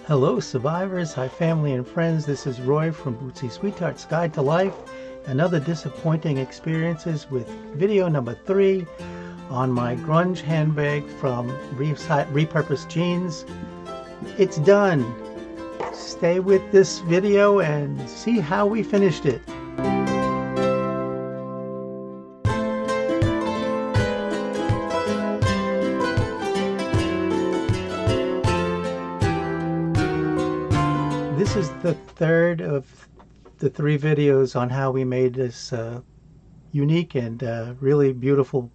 Hello survivors, hi family and friends, this is Roy from Bootsy Sweetheart's Guide to Life. Another disappointing experiences with video number 3 on my grunge handbag from repurposed jeans. It's done. Stay with this video and see how we finished it. This is the third of the 3 videos on how we made this unique and really beautiful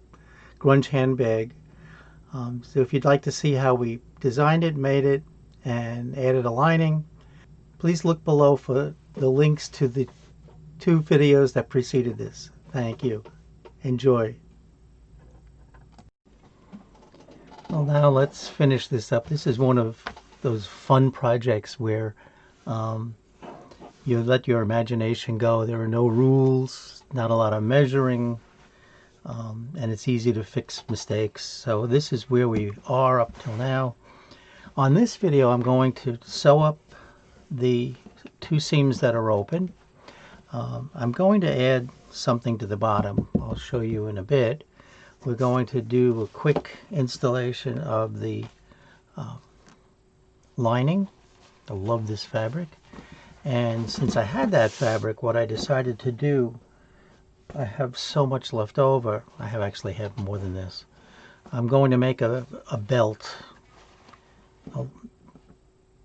grunge handbag. So if you'd like to see how we designed it, made it, and added a lining, please look below for the links to the 2 videos that preceded this. Thank you. Enjoy. Well, now let's finish this up. This is one of those fun projects where you let your imagination go. There are no rules, not a lot of measuring, and it's easy to fix mistakes. So this is where we are up till now. On this video, I'm going to sew up the 2 seams that are open. I'm going to add something to the bottom. I'll show you in a bit. We're going to do a quick installation of the lining. I love this fabric, and since I had that fabric, what I decided to do, I have so much left over. I actually have more than this. I'm going to make a belt.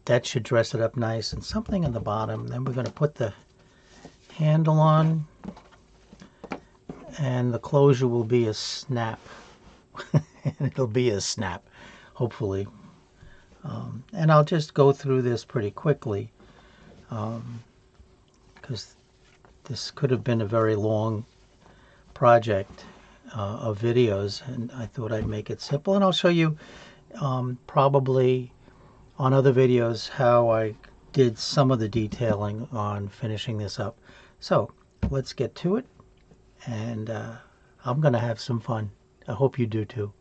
That should dress it up nice, and something in the bottom. Then we're going to put the handle on, and the closure will be a snap. It'll be a snap, hopefully. And I'll just go through this pretty quickly because this could have been a very long project of videos, and I thought I'd make it simple. And I'll show you probably on other videos how I did some of the detailing on finishing this up. So let's get to it, and I'm gonna have some fun. I hope you do too.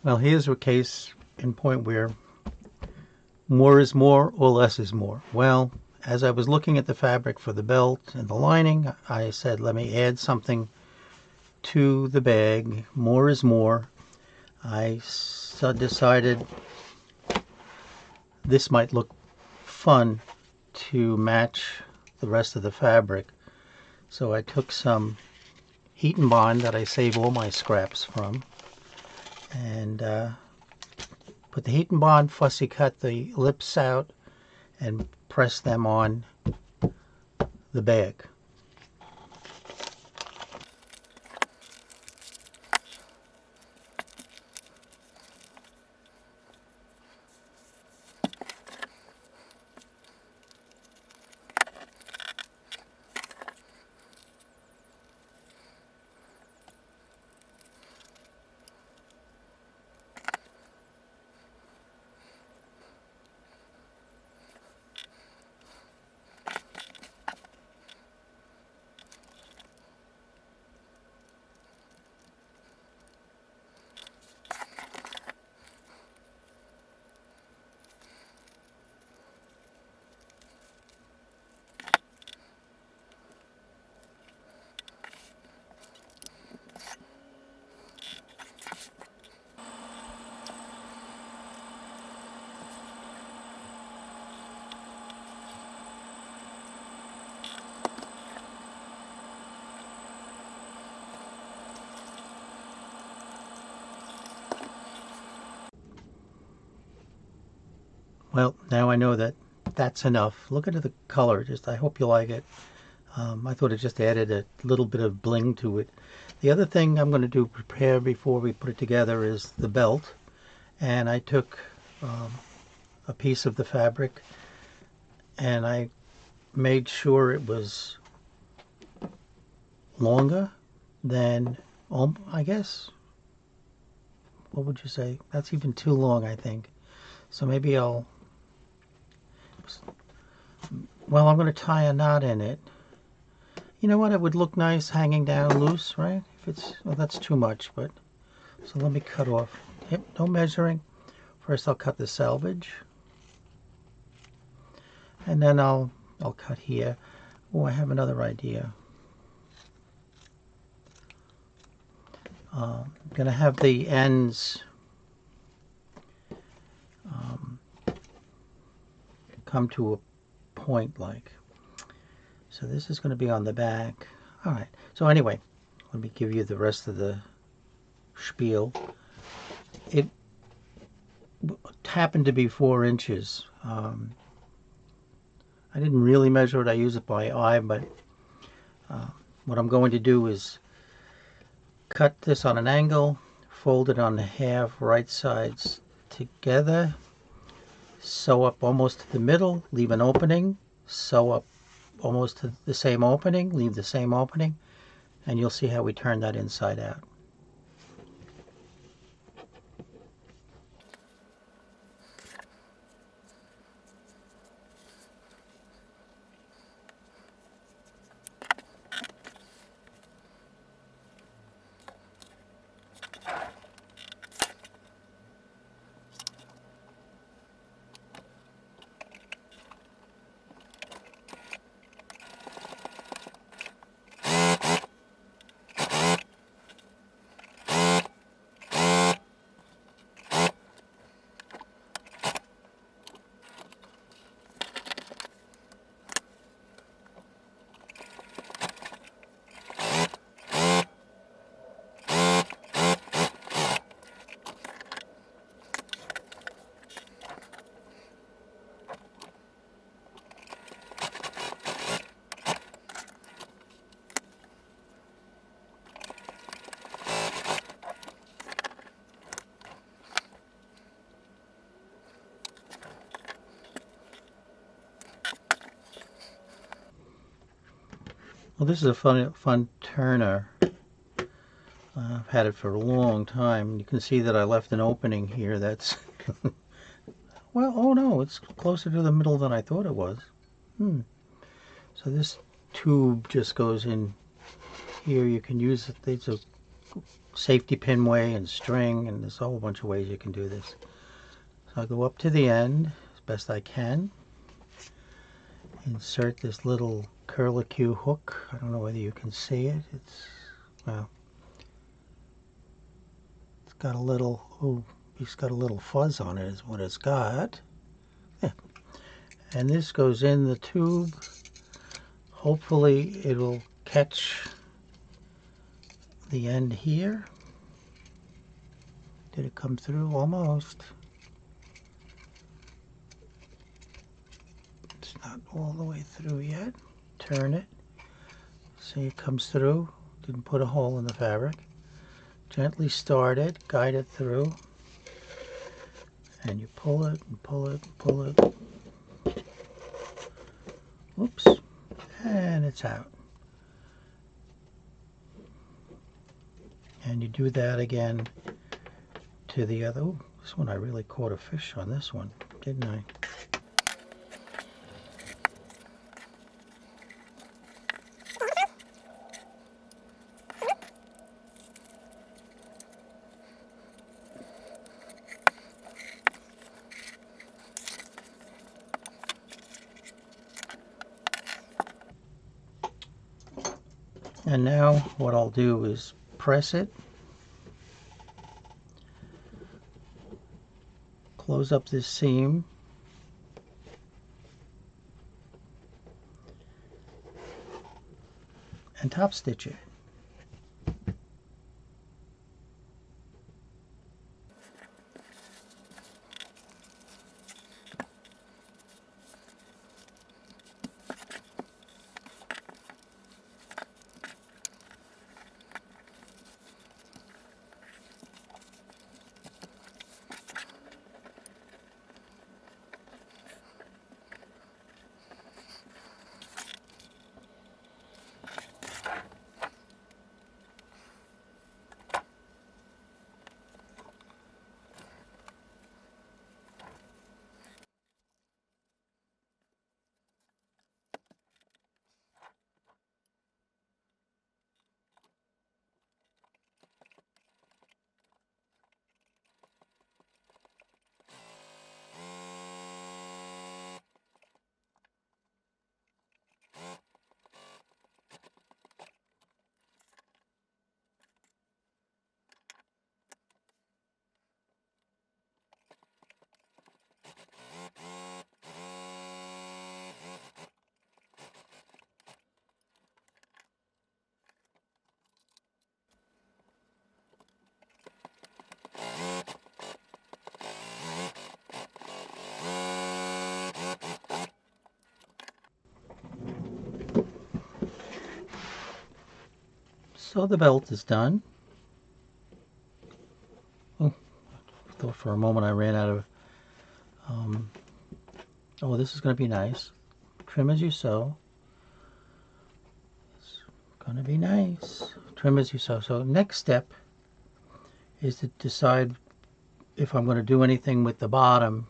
Well, here's a case in point where more is more or less is more. Well, as I was looking at the fabric for the belt and the lining, I said, let me add something to the bag. More is more. I decided this might look fun to match the rest of the fabric. So I took some heat and bond that I save all my scraps from, and put the heat and bond, fussy cut the lips out, and press them on the bag. Well, now I know that that's enough. Look at the color. I hope you like it. I thought it just added a little bit of bling to it. The other thing I'm going to prepare before we put it together is the belt. And I took a piece of the fabric and I made sure it was longer than, I guess, what would you say? That's even too long, I think. So maybe I'm going to tie a knot in it. You know what? It would look nice hanging down loose, right? If it's, well, that's too much, but So let me cut off. Yep, no measuring. First I'll cut the selvage. And then I'll cut here. Oh, I have another idea. I'm going to have the ends come to a point like. So this is going to be on the back. All right. So anyway, let me give you the rest of the spiel. It happened to be 4 inches. I didn't really measure it. I use it by eye, but what I'm going to do is cut this on an angle, fold it on the half, right sides together, sew up almost to the middle, leave an opening, sew up almost to the same opening, leave the same opening, and you'll see how we turn that inside out. Well, this is a fun turner. I've had it for a long time. You can see that I left an opening here that's well, oh no, it's closer to the middle than I thought it was. So this tube just goes in here. You can use it. There's a safety pin way and string, and there's a whole bunch of ways you can do this. So I'll go up to the end as best I can. Insert this little curlicue hook. I don't know whether you can see it. Well, it's got a little, oh, it's got a little fuzz on it is what it's got. Yeah. And this goes in the tube. Hopefully it'll catch the end here. Did it come through? Almost. It's not all the way through yet. Turn it. See, it comes through. Didn't put a hole in the fabric. Gently start it, guide it through, and you pull it and pull it and pull it. Oops, and it's out. And you do that again to the other. Ooh, this one I really caught a fish on this one, didn't I? And now what I'll do is press it, close up this seam, and top stitch it. So the belt is done. Oh, I thought for a moment I ran out of... oh, this is going to be nice. Trim as you sew. It's going to be nice. Trim as you sew. So next step is to decide if I'm going to do anything with the bottom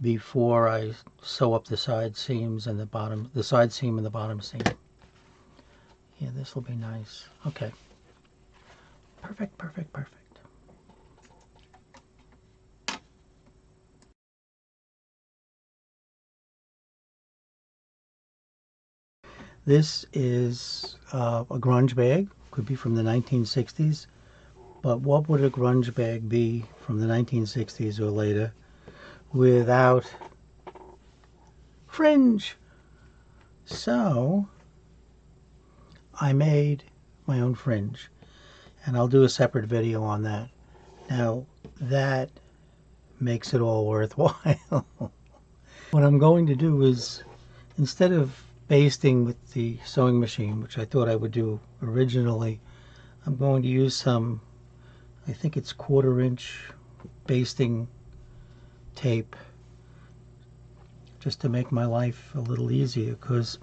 before I sew up the side seams and the side seam and the bottom seam. Yeah, this will be nice. Okay. Perfect, perfect, perfect. This is a grunge bag. Could be from the 1960s. But what would a grunge bag be from the 1960s or later without fringe? So I made my own fringe, and I'll do a separate video on that. Now that makes it all worthwhile. What I'm going to do is, instead of basting with the sewing machine, which I thought I would do originally, I'm going to use some, I think it's 1/4 inch basting tape, just to make my life a little easier, because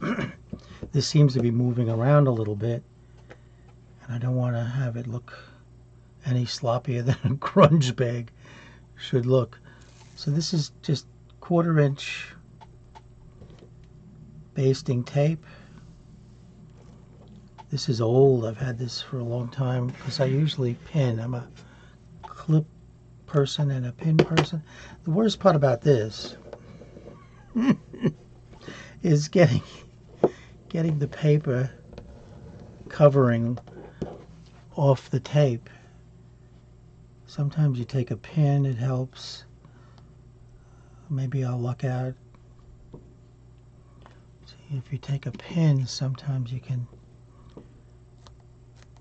this seems to be moving around a little bit and I don't want to have it look any sloppier than a grunge bag should look. So this is just 1/4 inch basting tape. This is old. I've had this for a long time because I usually pin. I'm a clip person and a pin person. The worst part about this is getting the paper covering off the tape. Sometimes you take a pin, it helps. Maybe I'll luck out. See, if you take a pin, sometimes you can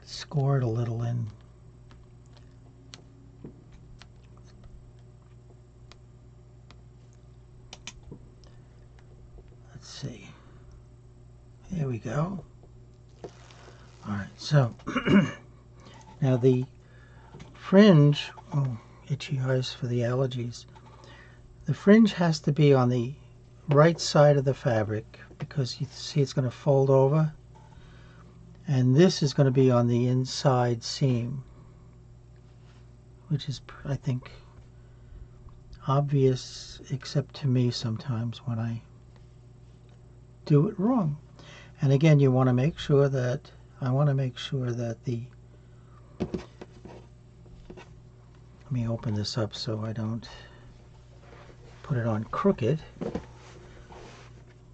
score it a little in. Let's see. There we go. Alright, so now the fringe, oh, itchy eyes for the allergies. The fringe has to be on the right side of the fabric because you see it's going to fold over, and this is going to be on the inside seam, which is, I think, obvious except to me sometimes when I do it wrong. And again, you want to make sure that the, let me open this up so I don't put it on crooked.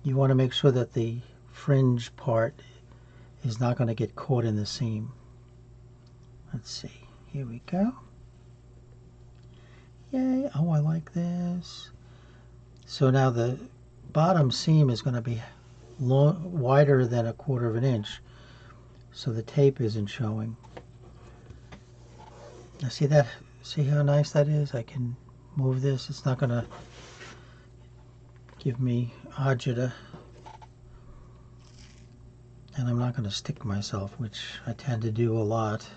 You want to make sure that the fringe part is not going to get caught in the seam. Let's see. Here we go. Yay. Oh, I like this. So now the bottom seam is going to be wider than 1/4 inch, so the tape isn't showing. Now see that? See how nice that is? I can move this. It's not going to give me agita, and I'm not going to stick myself, which I tend to do a lot.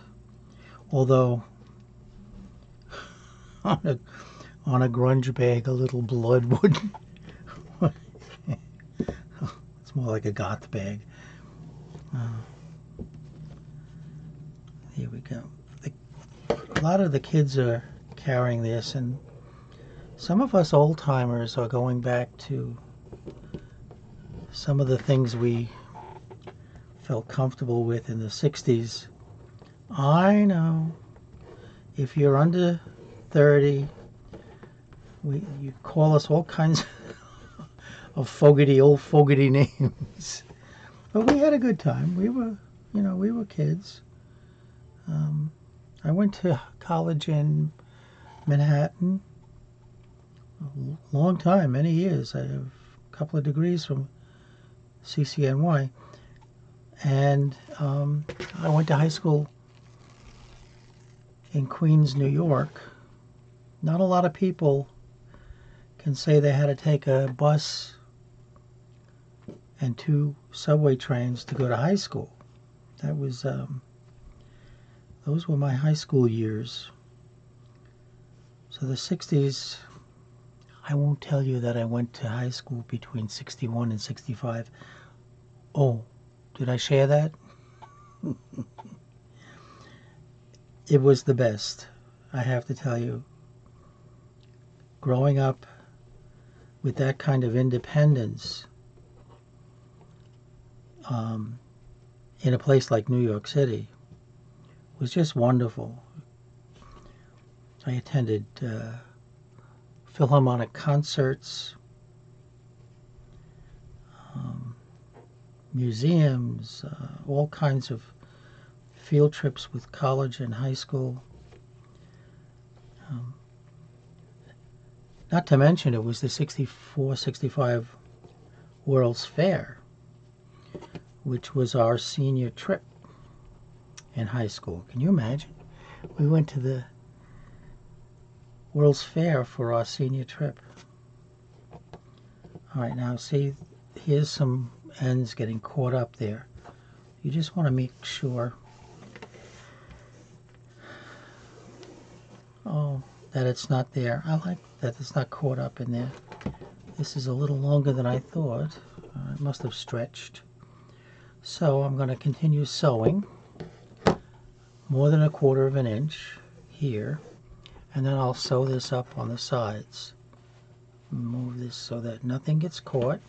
Although on a grunge bag, a little blood would. It's more like a goth bag. Here we go. A lot of the kids are carrying this, and some of us old timers are going back to some of the things we felt comfortable with in the 60s. I know. If you're under 30, you call us all kinds of old fogarty names. But we had a good time. We were kids. I went to college in Manhattan a long time, many years. I have a couple of degrees from CCNY. And I went to high school in Queens, New York. Not a lot of people can say they had to take a bus and 2 subway trains to go to high school. That was those were my high school years. So the 60s, I won't tell you that I went to high school between 61 and 65. Oh, did I share that? It was the best, I have to tell you. Growing up with that kind of independence in a place like New York City was just wonderful. I attended Philharmonic concerts, museums, all kinds of field trips with college and high school. Not to mention it was the 64-65 World's Fair, which was our senior trip in high school. Can you imagine? We went to the World's Fair for our senior trip. All right, now see, here's some ends getting caught up there. You just want to make sure that it's not there. I like that it's not caught up in there. This is a little longer than I thought. It must have stretched. So I'm going to continue sewing more than 1/4 of an inch here, and then I'll sew this up on the sides. Move this so that nothing gets caught.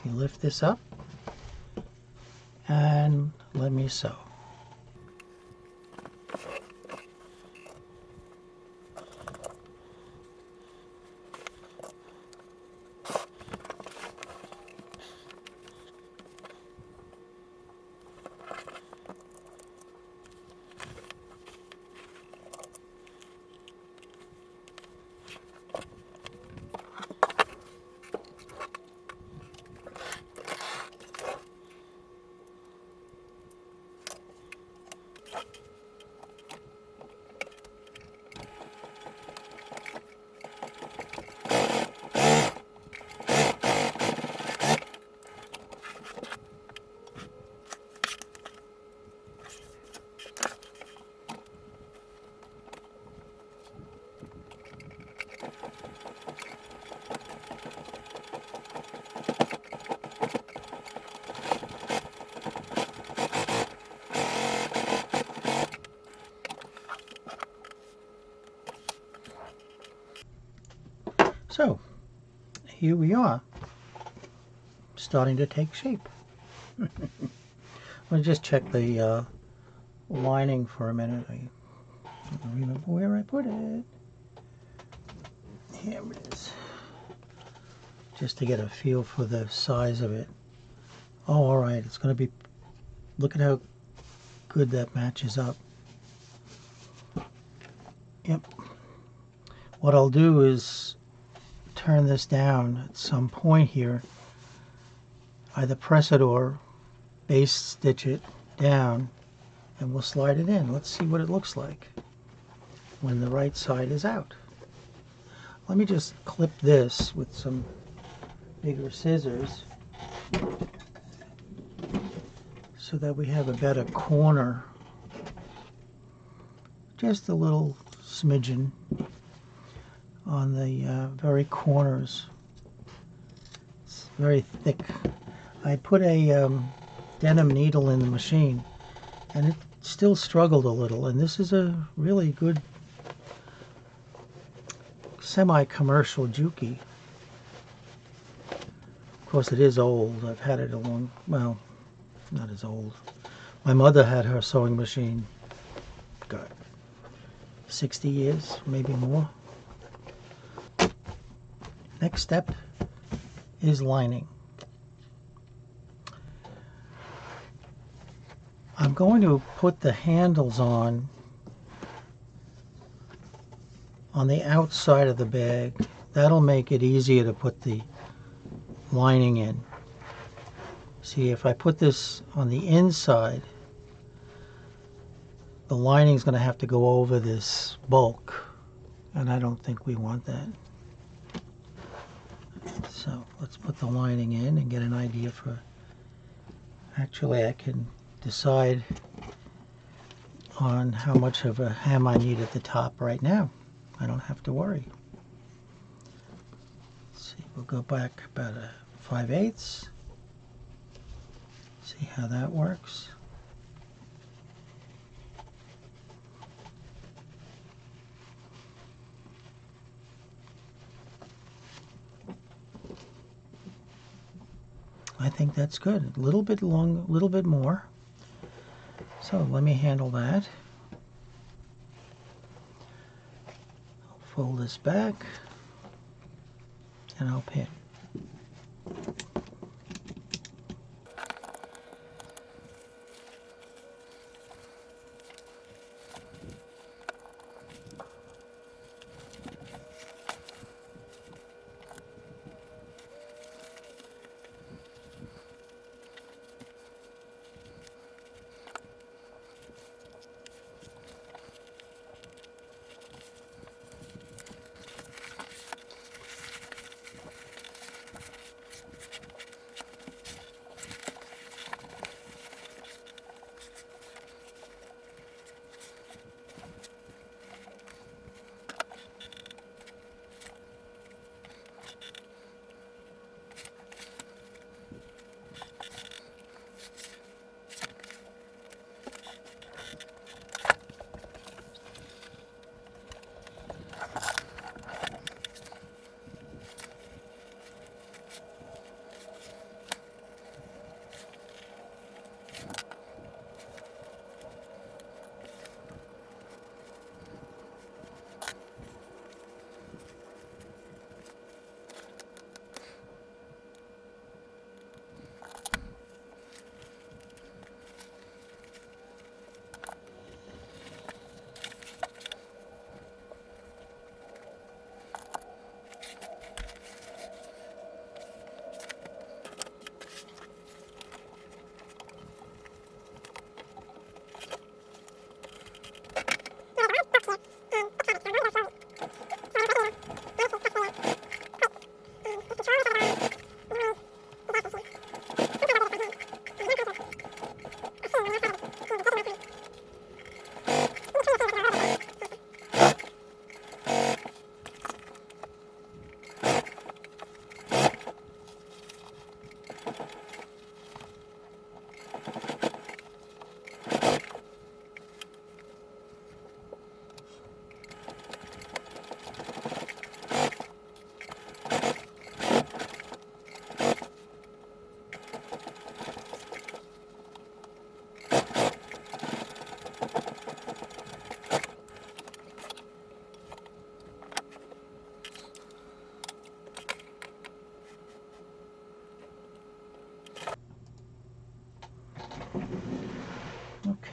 You lift this up and let me sew. So, here we are, starting to take shape. Let me just check the lining for a minute. I don't remember where I put it. Here it is. Just to get a feel for the size of it. Oh, all right, it's going to be, look at how good that matches up. Yep. What I'll do is turn this down at some point here, either press it or base stitch it down, and we'll slide it in. Let's see what it looks like when the right side is out. Let me just clip this with some bigger scissors so that we have a better corner. Just a little smidgen on the very corners. It's very thick. I put a denim needle in the machine and it still struggled a little, and this is a really good semi-commercial Juki. Of course it is old. I've had it a long, well, not as old. My mother had her sewing machine, God, 60 years, maybe more. Next step is lining. I'm going to put the handles on the outside of the bag. That'll make it easier to put the lining in. See, if I put this on the inside, the lining is going to have to go over this bulk, and I don't think we want that. So let's put the lining in and get an idea for, actually I can decide on how much of a hem I need at the top right now. I don't have to worry. Let's see, we'll go back about a 5/8. See how that works. I think that's good. A little bit long, a little bit more. So let me handle that. I'll fold this back and I'll pin.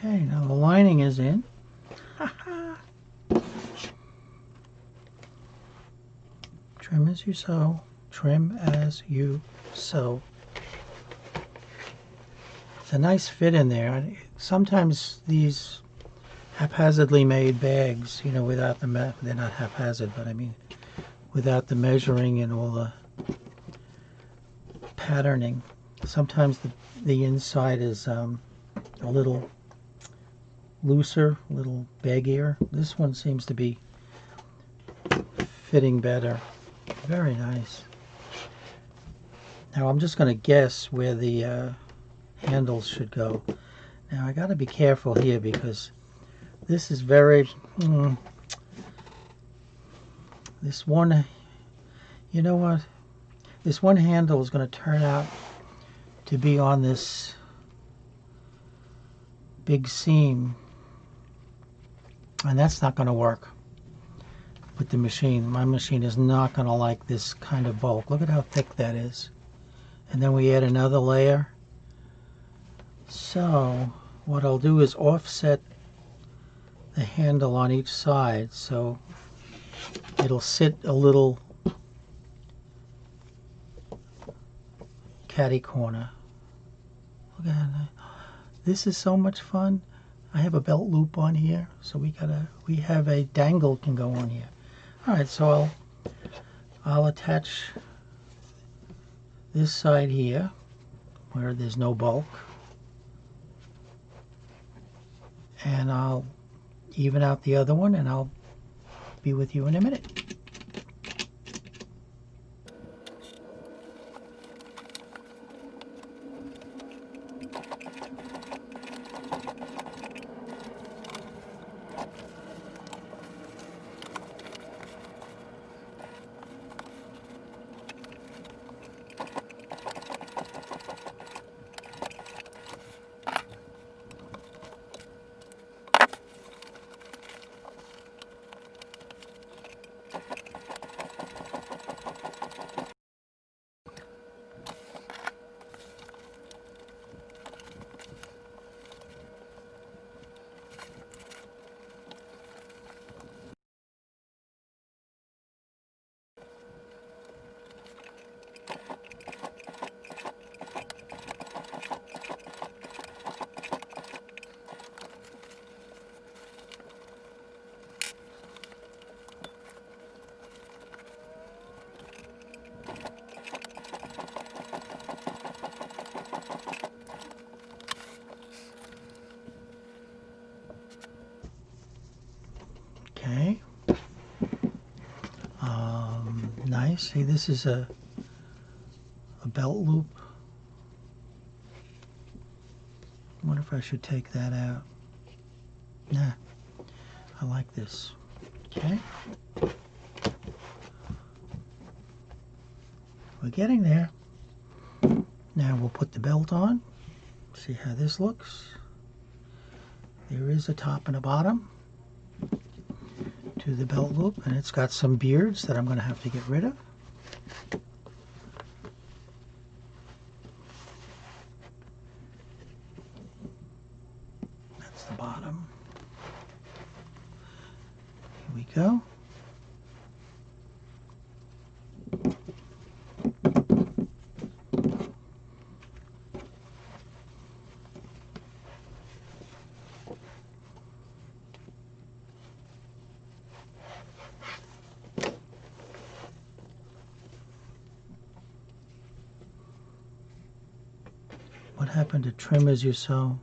Okay, now the lining is in. Trim as you sew. Trim as you sew. It's a nice fit in there. Sometimes these haphazardly made bags, you know, without the they're not haphazard, but I mean without the measuring and all the patterning. Sometimes the inside is a little looser, a little baggier. This one seems to be fitting better. Very nice. Now I'm just going to guess where the handles should go. Now I got to be careful here because this is very this one, you know what, this one handle is going to turn out to be on this big seam, and that's not going to work with the machine. My machine is not going to like this kind of bulk. Look at how thick that is. And then we add another layer. So what I'll do is offset the handle on each side so it'll sit a little catty corner. Look at that. This is so much fun. I have a belt loop on here, so we have a dangle can go on here. All right, so I'll attach this side here where there's no bulk. and I'll even out the other one, and I'll be with you in a minute. Okay. Nice. See, this is a belt loop. I wonder if I should take that out. Nah, I like this. Okay. We're getting there. Now we'll put the belt on. See how this looks. There is a top and a bottom to the belt loop, and it's got some beards that I'm going to have to get rid of. That's the bottom. Here we go. What happened to trim as you sew?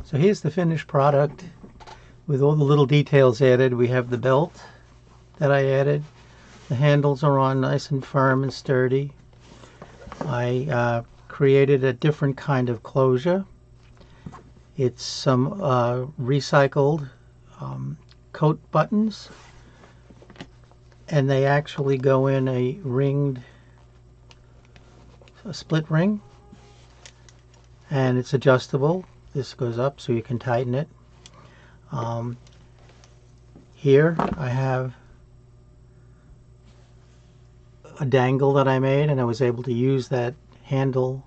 So here's the finished product with all the little details added. We have the belt that I added. The handles are on nice and firm and sturdy. I created a different kind of closure. It's some recycled coat buttons, and they actually go in a split ring, and it's adjustable. This goes up so you can tighten it. Here I have a dangle that I made, and I was able to use that handle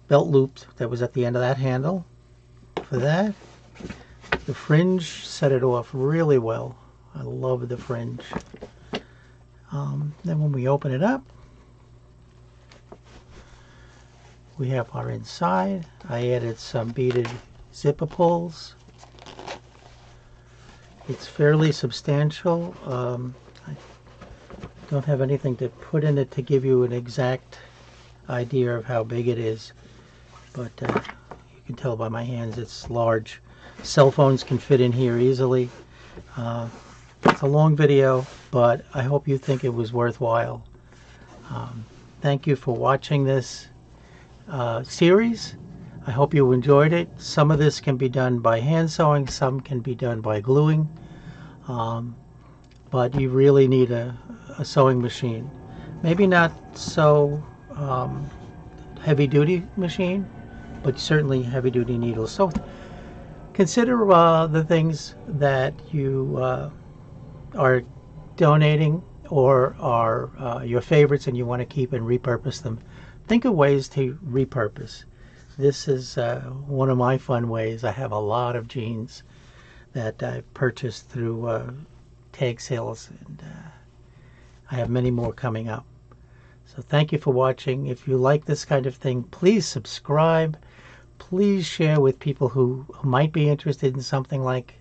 belt loop that was at the end of that handle for that. The fringe set it off really well. I love the fringe. Then when we open it up, we have our inside. I added some beaded zipper pulls. It's fairly substantial. I don't have anything to put in it to give you an exact idea of how big it is, but you can tell by my hands it's large. Cell phones can fit in here easily. It's a long video, but I hope you think it was worthwhile. Thank you for watching this series. I hope you enjoyed it. Some of this can be done by hand sewing, some can be done by gluing, but you really need a sewing machine. Maybe not so heavy-duty machine, but certainly heavy-duty needles. So consider the things that you are donating or are your favorites and you want to keep and repurpose them, think of ways to repurpose. This is one of my fun ways. I have a lot of jeans that I've purchased through tag sales, and I have many more coming up. So thank you for watching. If you like this kind of thing, please subscribe. Please share with people who might be interested in something like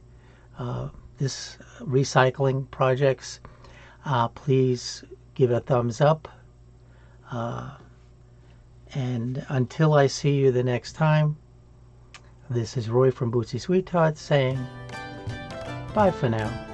this recycling projects. Please give a thumbs up. And until I see you the next time, this is Roy from Bootsy Sweetheart saying bye for now.